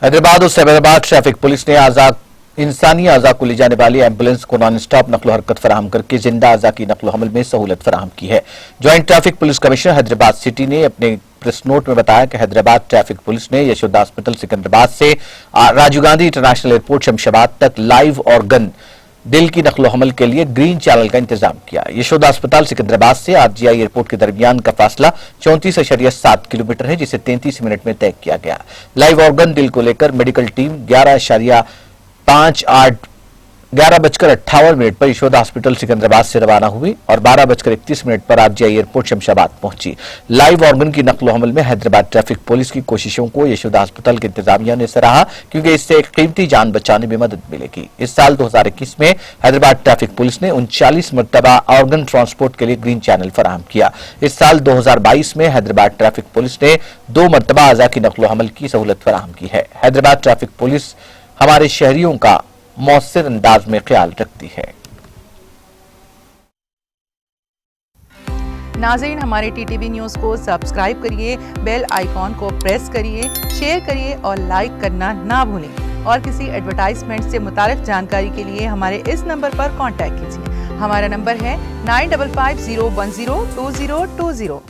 हैदराबाद और Cyberabad traffic police ने इंसानी अज़ा को ले जाने वाली एम्बुलेंस को नॉन स्टॉप नकलो हरकत फराहम करके जिंदा अज़ा की नकलो हमल में सहूलत फराहम की है। Joint traffic police commissioner Hyderabad city ने अपने प्रेस नोट में बताया कि हैदराबाद ट्रैफिक पुलिस ने यशोदा हॉस्पिटल सिकंदराबाद से राजीव गांधी इंटरनेशनल एयरपोर्ट शमशाबाद तक लाइव ऑर्गन दिल की नकलो हमल के लिए ग्रीन चैनल का इंतजाम किया। यशोदा अस्पताल सिकंदराबाद से आरजीआई एयरपोर्ट के दरमियान का फासला 34.7 किलोमीटर है, जिसे 33 मिनट में तय किया गया। लाइव ऑर्गन दिल को लेकर मेडिकल टीम 11:58 पर यशोदा हॉस्पिटल सिकंदराबाद से रवाना हुई और 12:31 पर आरजीआई एयरपोर्ट शमशाबाद पहुंची। लाइव ऑर्गन की नकलो हमल में हैदराबाद ट्रैफिक पुलिस की कोशिशों को यशोदा हॉस्पिटल के इंतजामिया ने सराहा, क्योंकि इससे एक कीमती जान बचाने में मदद मिलेगी। इस साल 2021 में हैदराबाद ट्रैफिक पुलिस ने 39 मरतबा ऑर्गन ट्रांसपोर्ट के लिए ग्रीन चैनल फराहम किया। इस साल 2022 में हैदराबाद ट्रैफिक पुलिस ने 2 मरतबा अज़ा की नकलो हमल की सहूलत फराहम की है। हैदराबाद ट्रैफिक पुलिस हमारे शहरियों का मौसर अंदाज में ख्याल रखती है। नाज़रीन, हमारे टीटीवी न्यूज़ को सब्सक्राइब करिए, बेल आइकॉन को प्रेस करिए, शेयर करिए और लाइक करना ना भूलें। और किसी एडवर्टाइजमेंट से मुताल्लिक़ जानकारी के लिए हमारे इस नंबर पर कांटेक्ट कीजिए। हमारा नंबर है 9550102020।